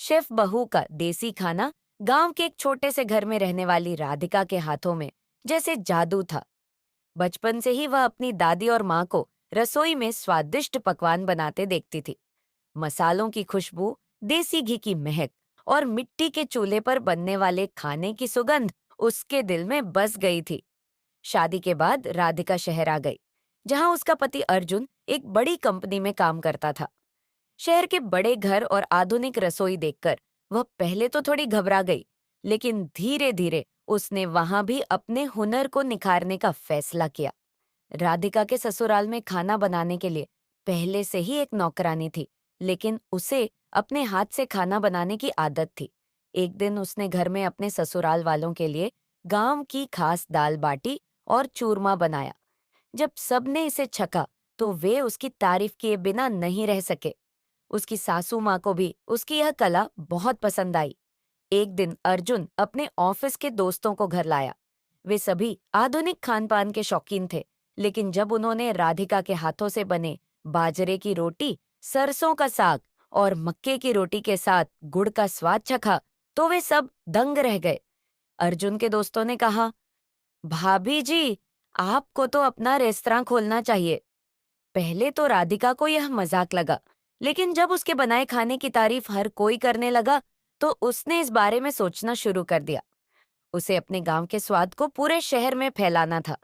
Chef बहू का देसी खाना गांव के एक छोटे से घर में रहने वाली राधिका के हाथों में जैसे जादू था। बचपन से ही वह अपनी दादी और माँ को रसोई में स्वादिष्ट पकवान बनाते देखती थी। मसालों की खुशबू, देसी घी की महक और मिट्टी के चूल्हे पर बनने वाले खाने की सुगंध उसके दिल में बस गई थी। शादी के बाद राधिका शहर आ गई, जहां उसका पति अर्जुन एक बड़ी कंपनी में काम करता था। शहर के बड़े घर और आधुनिक रसोई देखकर वह पहले तो थोड़ी घबरा गई, लेकिन धीरे धीरे उसने वहां भी अपने हुनर को निखारने का फैसला किया। राधिका के ससुराल में खाना बनाने के लिए पहले से ही एक नौकरानी थी, लेकिन उसे अपने हाथ से खाना बनाने की आदत थी। एक दिन उसने घर में अपने ससुराल वालों के लिए गांव की खास दाल बाटी और चूरमा बनाया। जब सबने इसे छका, तो वे उसकी तारीफ किए बिना नहीं रह सके। उसकी सासू माँ को भी उसकी यह कला बहुत पसंद आई। एक दिन अर्जुन अपने ऑफिस के दोस्तों को घर लाया। वे सभी आधुनिक खान पान के शौकीन थे, लेकिन जब उन्होंने राधिका के हाथों से बने बाजरे की रोटी, सरसों का साग और मक्के की रोटी के साथ गुड़ का स्वाद चखा, तो वे सब दंग रह गए। अर्जुन के दोस्तों ने कहा, भाभी जी, आपको तो अपना रेस्तरां खोलना चाहिए। पहले तो राधिका को यह मजाक लगा, लेकिन जब उसके बनाए खाने की तारीफ हर कोई करने लगा, तो उसने इस बारे में सोचना शुरू कर दिया। उसे अपने गांव के स्वाद को पूरे शहर में फैलाना था।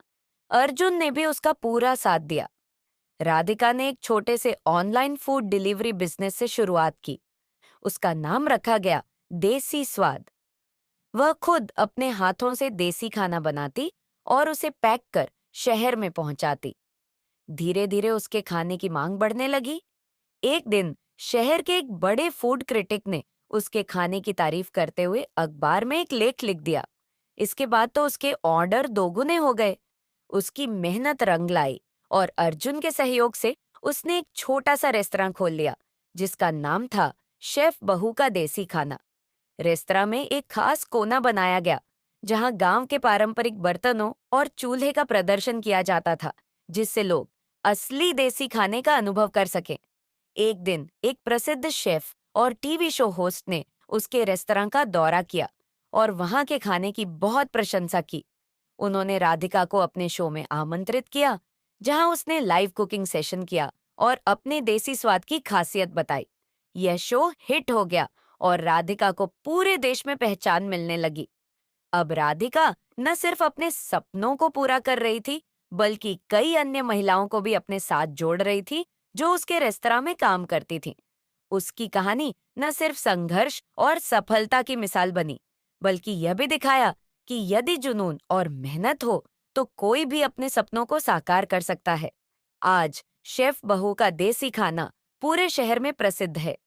अर्जुन ने भी उसका पूरा साथ दिया। राधिका ने एक छोटे से ऑनलाइन फूड डिलीवरी बिजनेस से शुरुआत की। उसका नाम रखा गया देसी स्वाद। वह खुद अपने हाथों से देसी खाना बनाती और उसे पैक कर शहर में पहुंचाती। धीरे धीरे उसके खाने की मांग बढ़ने लगी। एक दिन शहर के एक बड़े फूड क्रिटिक ने उसके खाने की तारीफ करते हुए अखबार में एक लेख लिख दिया। इसके बाद तो उसके ऑर्डर दोगुने हो गए। उसकी मेहनत रंग लाई और अर्जुन के सहयोग से उसने एक छोटा सा रेस्तरां खोल लिया, जिसका नाम था शेफ बहू का देसी खाना। रेस्तरां में एक खास कोना बनाया गया, जहां गांव के पारंपरिक बर्तनों और चूल्हे का प्रदर्शन किया जाता था, जिससे लोग असली देसी खाने का अनुभव कर सकें। एक दिन एक प्रसिद्ध शेफ और टीवी शो होस्ट ने उसके रेस्तरां का दौरा किया और वहां के खाने की बहुत प्रशंसा की। उन्होंने राधिका को अपने शो में आमंत्रित किया, जहां उसने लाइव कुकिंग सेशन किया और अपने देसी स्वाद की खासियत बताई। यह शो हिट हो गया और राधिका को पूरे देश में पहचान मिलने लगी। अब राधिका न सिर्फ अपने सपनों को पूरा कर रही थी, बल्कि कई अन्य महिलाओं को भी अपने साथ जोड़ रही थी, जो उसके रेस्तरां में काम करती थीं। उसकी कहानी न सिर्फ संघर्ष और सफलता की मिसाल बनी, बल्कि यह भी दिखाया कि यदि जुनून और मेहनत हो, तो कोई भी अपने सपनों को साकार कर सकता है। आज शेफ बहू का देसी खाना पूरे शहर में प्रसिद्ध है।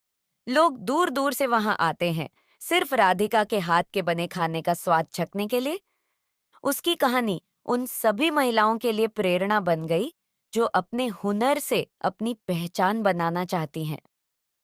लोग दूर दूर से वहां आते हैं, सिर्फ राधिका के हाथ के बने खाने का स्वाद चखने के लिए। उसकी कहानी उन सभी महिलाओं के लिए प्रेरणा बन गई, जो अपने हुनर से अपनी पहचान बनाना चाहती हैं।